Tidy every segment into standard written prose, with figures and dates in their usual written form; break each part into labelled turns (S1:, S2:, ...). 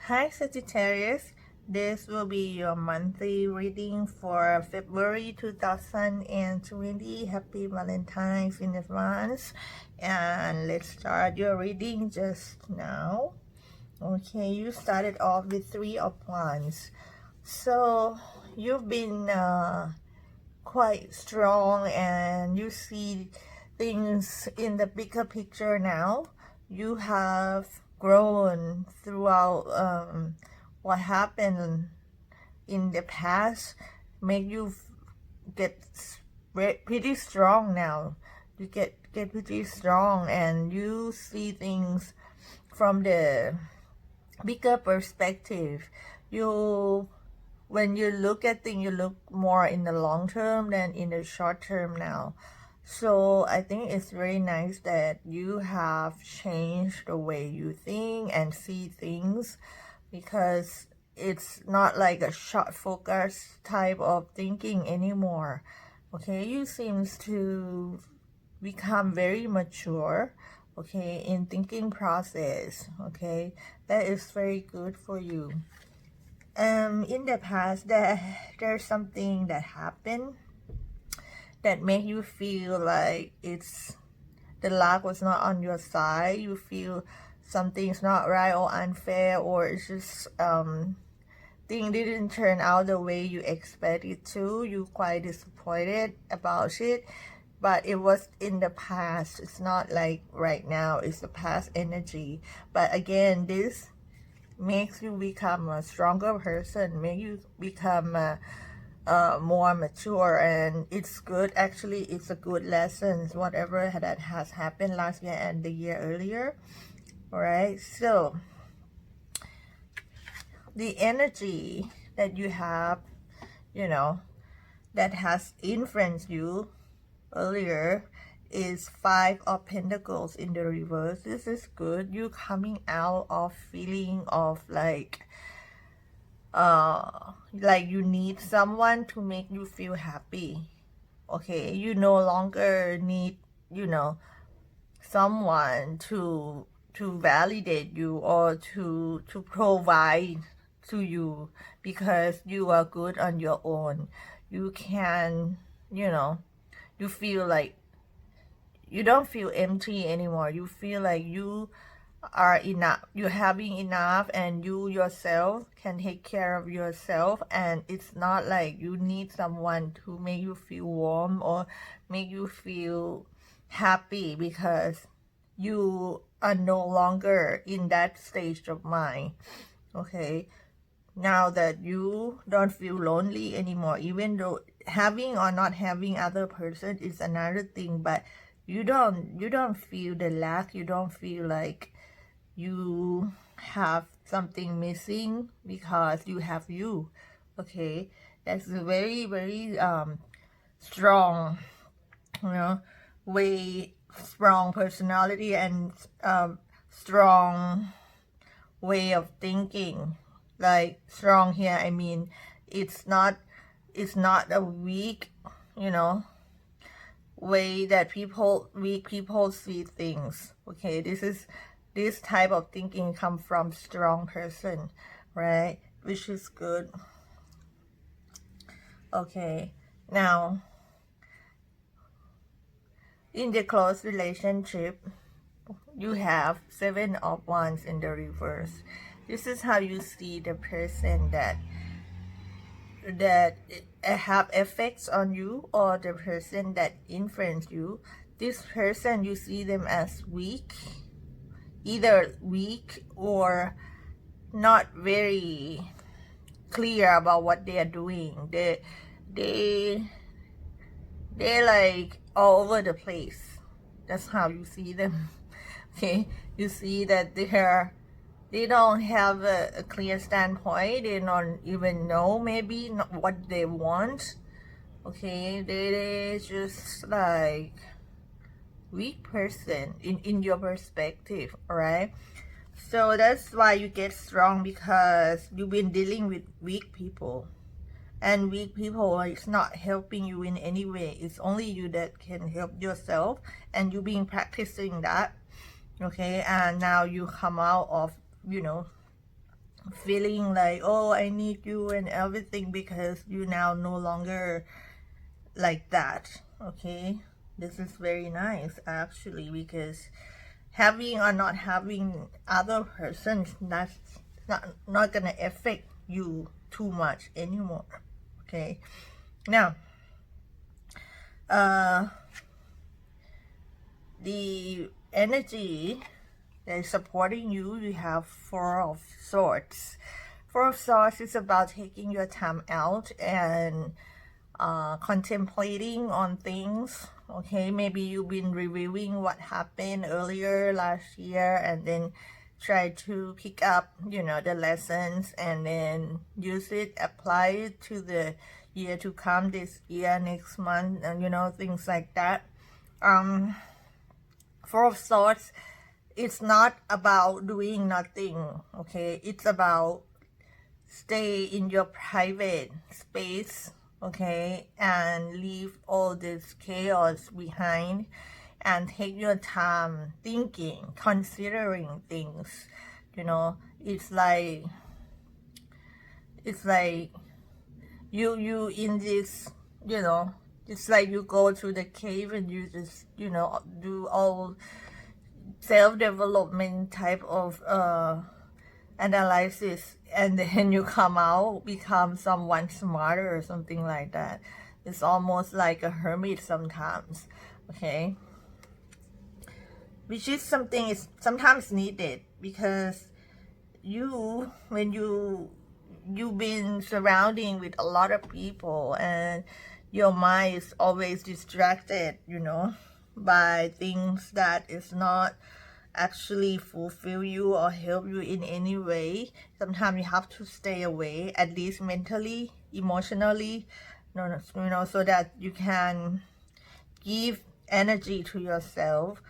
S1: Hi Sagittarius, this will be your monthly reading for February 2020. Happy Valentine's in advance. And let's start your reading just now. Okay, you started off with Three of Wands. So you've been quite strong and you see things in the bigger picture now. You have grown throughout what happened in the past, make you get pretty strong now. You get pretty strong and you see things from the bigger perspective. You When you look at things, you look more in the long term than in the short term now. So I think it's very nice that you have changed the way you think and see things, because it's not like a short focus type of thinking anymore. Okay, you seems to become very mature, okay, in thinking process. Okay, that is very good for you. In the past, there's something that happened that make you feel like the luck was not on your side. You feel something's not right or unfair, or it's just thing didn't turn out the way you expected to. You quite disappointed about it, but it was in the past. It's not like right now. It's the past energy. But again, this makes you become a stronger person, make you become more mature, and it's good. Actually, it's a good lesson, whatever that has happened last year and the year earlier. All right, so the energy that you have, that has influenced you earlier is Five of Pentacles in the reverse. This is good. You coming out of feeling of like you need someone to make you feel happy. Okay, you no longer need someone to validate you or to provide to you, because you are good on your own. You can, you feel like you don't feel empty anymore. You feel like you are enough, you're having enough, and you yourself can take care of yourself, and it's not like you need someone to make you feel warm or make you feel happy, because you are no longer in that stage of mind. Okay, now that you don't feel lonely anymore, even though having or not having other person is another thing, but you don't feel the lack. You don't feel like you have something missing, because you have you. Okay, that's a very strong, way strong personality and strong way of thinking. Like strong here, I mean it's not a weak, way that weak people see things. Okay, this type of thinking come from strong person, right? Which is good. Okay, now in the close relationship, you have Seven of Wands in the reverse. This is how you see the person that have effects on you, or the person that influence you. This person, you see them as weak, either weak or not very clear about what they are doing. They're like all over the place. That's how you see them. Okay, you see that they don't have a clear standpoint. They don't even know maybe not what they want. Okay, they just like weak person in your perspective. All right, so that's why you get strong, because you've been dealing with weak people, and weak people is not helping you in any way. It's only you that can help yourself, and you've been practicing that. Okay, and now you come out of feeling like, oh, I need you and everything, because you now no longer like that. Okay, this is very nice actually, because having or not having other persons, that's not gonna affect you too much anymore. Okay, now the energy that is supporting you, you have Four of Swords. Four of Swords is about taking your time out and contemplating on things. Okay, maybe you've been reviewing what happened earlier last year and then try to pick up, the lessons, and then use it, apply it to the year to come, this year, next month, and things like that. Four of Swords, it's not about doing nothing. Okay, it's about stay in your private space, okay, and leave all this chaos behind and take your time thinking, considering things. It's like you in this, it's like you go to the cave and you just, do all self-development type of analysis, and then you come out, become someone smarter or something like that. It's almost like a hermit sometimes. Okay, which is something is sometimes needed, because when you've been surrounding with a lot of people and your mind is always distracted, by things that is not actually fulfill you or help you in any way. Sometimes you have to stay away, at least mentally, emotionally, so that you can give energy to yourself,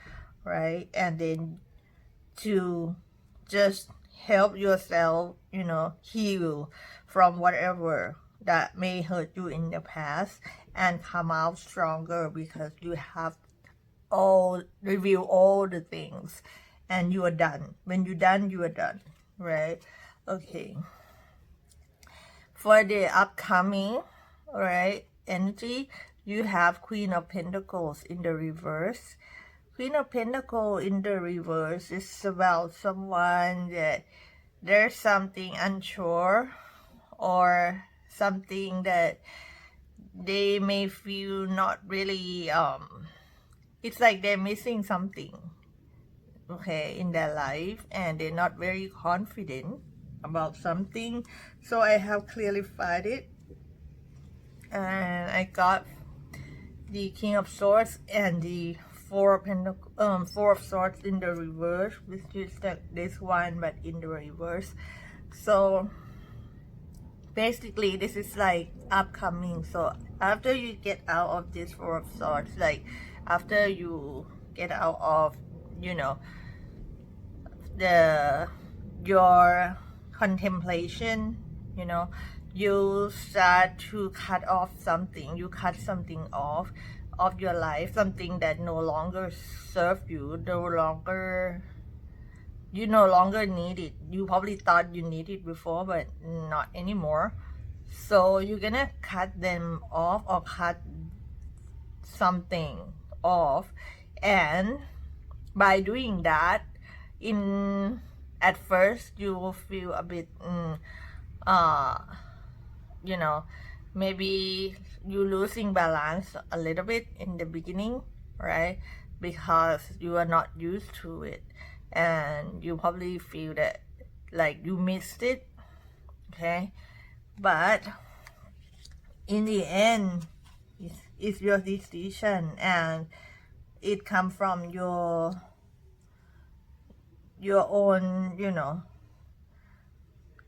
S1: right? And then to just help yourself, heal from whatever that may hurt you in the past and come out stronger, because you have review all the things and you are done. When you're done, you are done, right? Okay, for the upcoming, right, energy, you have Queen of Pentacles in the reverse. Queen of Pentacles in the reverse is about someone that there's something unsure, or something that they may feel not really it's like they're missing something, okay, in their life, and they're not very confident about something. So I have clarified it, and I got the King of Swords and the Four of Swords in the reverse, which is this one but in the reverse. So basically this is like upcoming. So after you get out of this Four of Swords, like after you get out of your contemplation, you start to cut off something. You cut something off of your life, something that no longer serve you, you no longer need it. You probably thought you needed it before, but not anymore. So you're gonna cut them off, or cut something off, and by doing that, at first you will feel a bit maybe you losing balance a little bit in the beginning, right? Because you are not used to it, and you probably feel that like you missed it, okay? But in the end, it's your decision, and it comes from your own,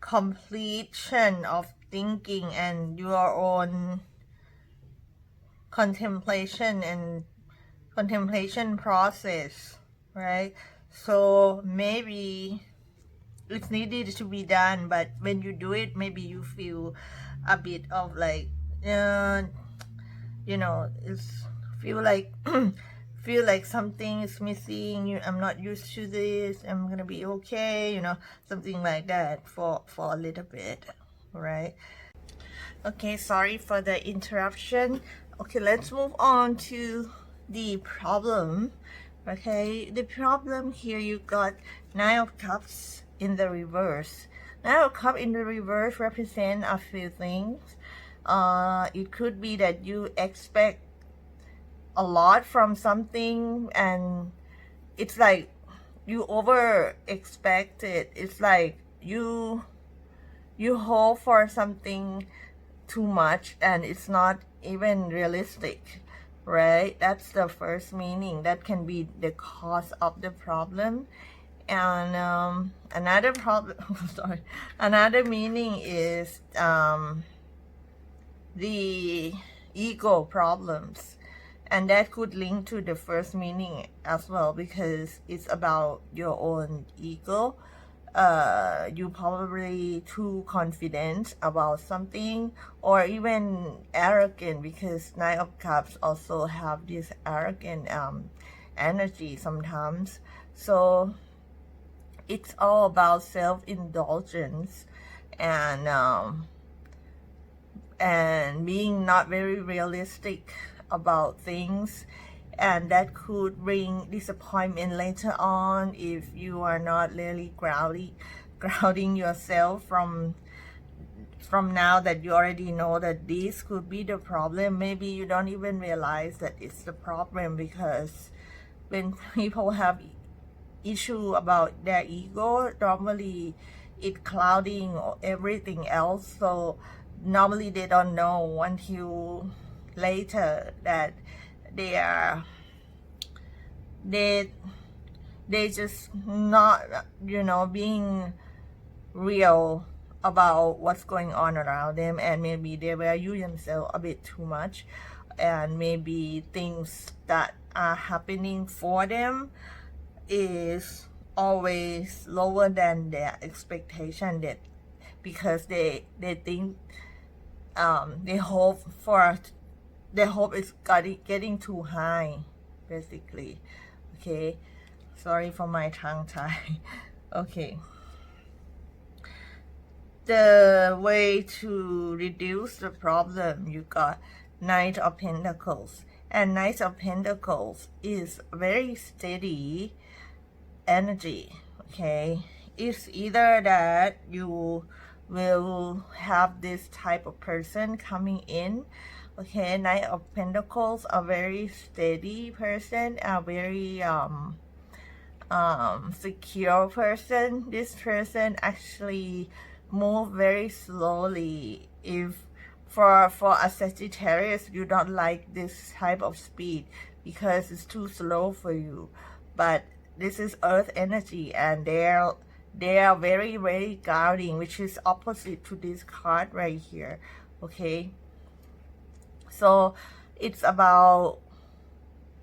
S1: completion of thinking and your own contemplation process, right? So maybe it's needed to be done, but when you do it, maybe you feel a bit of like it's feel feel like something is missing. I'm not used to this. I'm gonna be okay, something like that for a little bit, right? Okay, sorry for the interruption. Okay, let's move on to the problem. Okay, the problem here, you got Nine of Cups in the reverse. Nine of Cups in the reverse represent a few things. It could be that you expect a lot from something, and it's like you over expect it. It's like you hope for something too much, and it's not even realistic, right? That's the first meaning. That can be the cause of the problem. And another problem sorry, another meaning is the ego problems, and that could link to the first meaning as well, because it's about your own ego. You probably too confident about something, or even arrogant, because Nine of Cups also have this arrogant energy sometimes. So it's all about self-indulgence and being not very realistic about things, and that could bring disappointment later on if you are not really grounding yourself from now that you already know that this could be the problem. Maybe you don't even realize that it's the problem, because when people have issue about their ego, normally it clouding everything else. So normally they don't know until later that they just not being real about what's going on around them, and maybe they value themselves a bit too much, and maybe things that are happening for them is always lower than their expectation, that because they think their hope is getting too high, basically. Okay, sorry for my tongue tie. Okay, the way to reduce the problem, you got Knight of Pentacles, and Knight of Pentacles is very steady energy. Okay, it's either that you will have this type of person coming in. Okay, Knight of Pentacles, a very steady person, a very secure person. This person actually move very slowly. If for a Sagittarius, you don't like this type of speed because it's too slow for you, but this is earth energy, and they are very, very guarding, which is opposite to this card right here. Okay, so it's about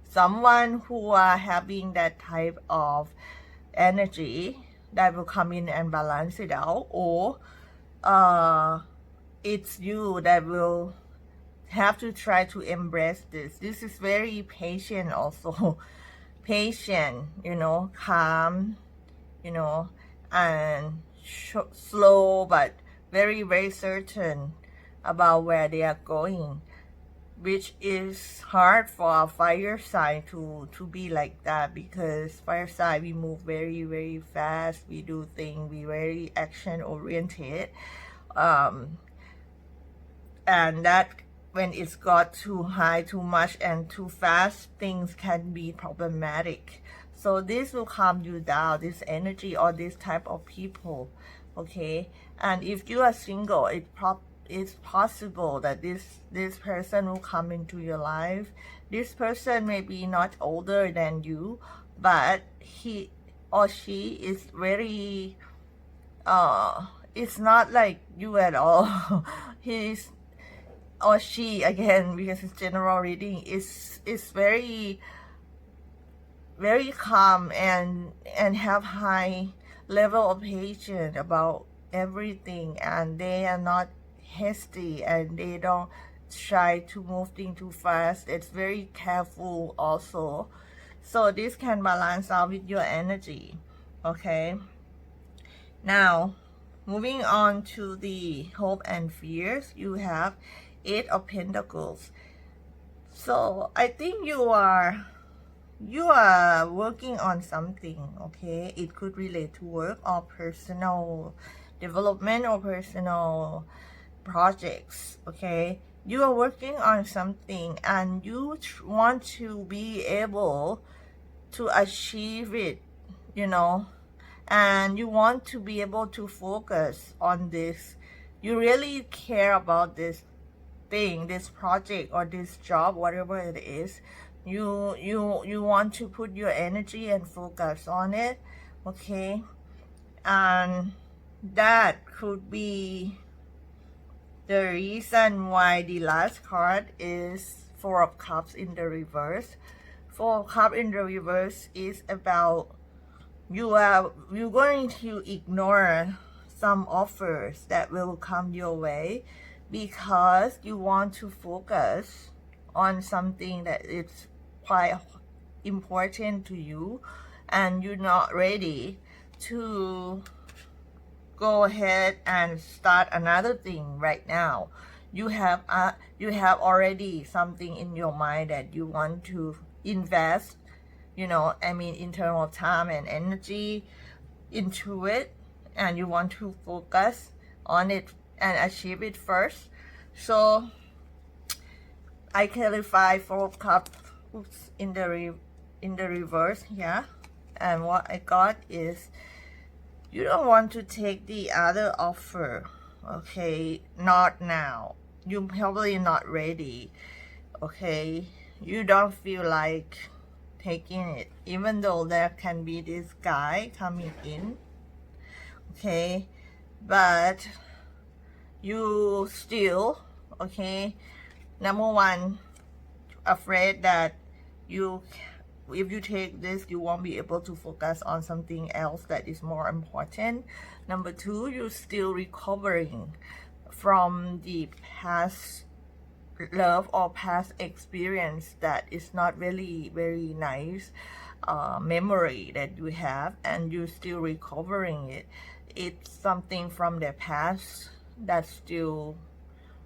S1: someone who are having that type of energy that will come in and balance it out, or it's you that will have to try to embrace this. This is very patient also. Patient, calm, and slow, but very, very certain about where they are going, which is hard for a fire sign to be like that, because fire sign, we move very, very fast, we do things, we very action oriented, and that when it's got too high, too much, and too fast, things can be problematic. So this will calm you down, this energy or this type of people. Okay, and if you are single, it's possible that this person will come into your life. This person may be not older than you, but he or she is very it's not like you at all. He's or she, again, because it's general reading, is very, very calm and have high level of patience about everything, and they are not hasty, and they don't try to move things too fast. It's very careful also. So this can balance out with your energy. Okay, now moving on to the hope and fears, you have 8 of Pentacles. So I think you are working on something. Okay, it could relate to work or personal development or personal projects. Okay, you are working on something and you want to be able to achieve it, you know, and you want to be able to focus on this. You really care about this thing, this project or this job, whatever it is. You want to put your energy and focus on it. Okay, and that could be the reason why the last card is 4 of Cups in the reverse. 4 of Cups in the reverse is about you're going to ignore some offers that will come your way because you want to focus on something that is quite important to you, and you're not ready to go ahead and start another thing right now. You have already something in your mind that you want to invest, you know, I mean, internal time and energy into it, and you want to focus on it and achieve it first. So I clarify 4 of Cups in the reverse here, and what I got is you don't want to take the other offer. Okay, not now. You're probably not ready. Okay, you don't feel like taking it, even though there can be this guy coming in. Okay, but you still, okay, number one, afraid that if you take this, you won't be able to focus on something else that is more important. Number two, you're still recovering from the past love or past experience that is not really very nice memory that you have, and you're still recovering it. It's something from the past that still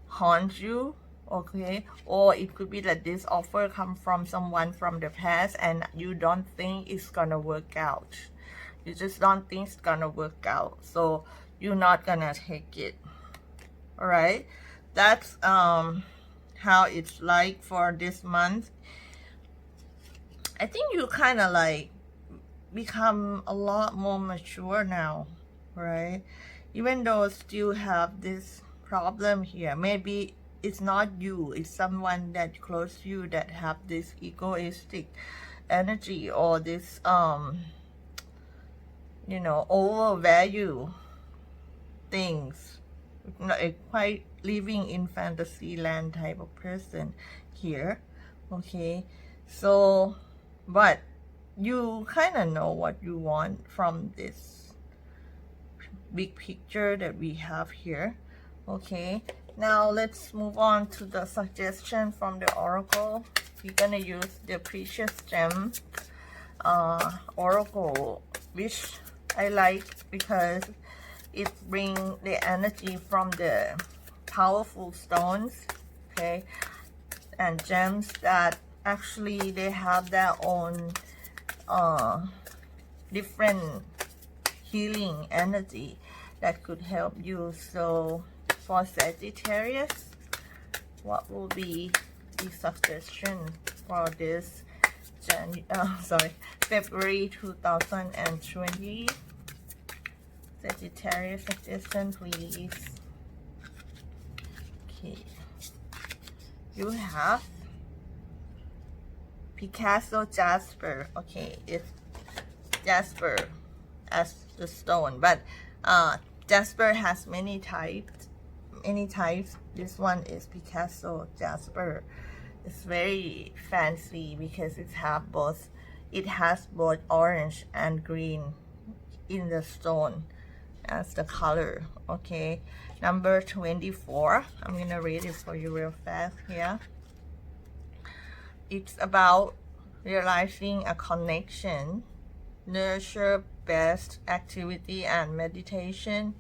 S1: haunts you. Okay, or it could be that this offer comes from someone from the past and you don't think it's gonna work out. You just don't think it's gonna work out, so you're not gonna take it. All right, that's how it's like for this month. I think you kind of like become a lot more mature now, right? Even though still have this problem here, maybe it's not you, it's someone that close to you that have this egoistic energy, or this you know, overvalue things, quite living in fantasy land type of person here. Okay, so but you kind of know what you want from this big picture that we have here. Okay, now let's move on to the suggestion from the oracle. We're gonna use the precious gem oracle, which I like because it brings the energy from the powerful stones, okay, and gems that actually they have their own different healing energy that could help you. So for Sagittarius, what will be the suggestion for this February 2020? Sagittarius suggestion, please. Okay, you have Picasso Jasper. Okay, it's Jasper as the stone, but Jasper has many types. This one is Picasso Jasper. It's very fancy because it has both orange and green in the stone as the color. Okay, number 24. I'm gonna read it for you real fast here. It's about realizing a connection, nurture best activity and meditation,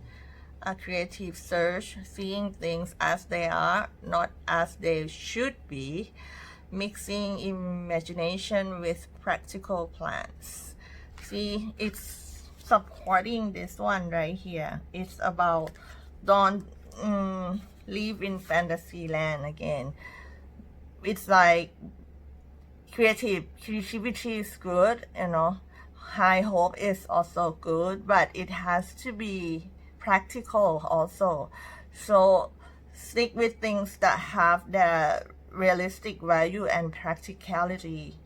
S1: a creative search, seeing things as they are, not as they should be, mixing imagination with practical plans. See, it's supporting this one right here. It's about don't live in fantasy land again. It's like creativity is good, you know. High hope is also good, but it has to be practical also. So stick with things that have the realistic value and practicality,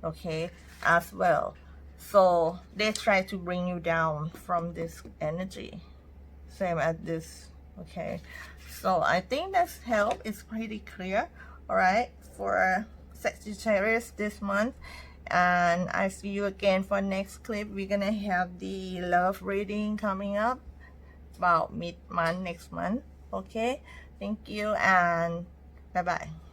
S1: okay, as well. So they try to bring you down from this energy, same as this, okay. So I think this help is pretty clear, all right, for Sagittarius this month. And I see you again for next clip. We're gonna have the love reading coming up about mid-month next month, okay. Thank you and bye bye.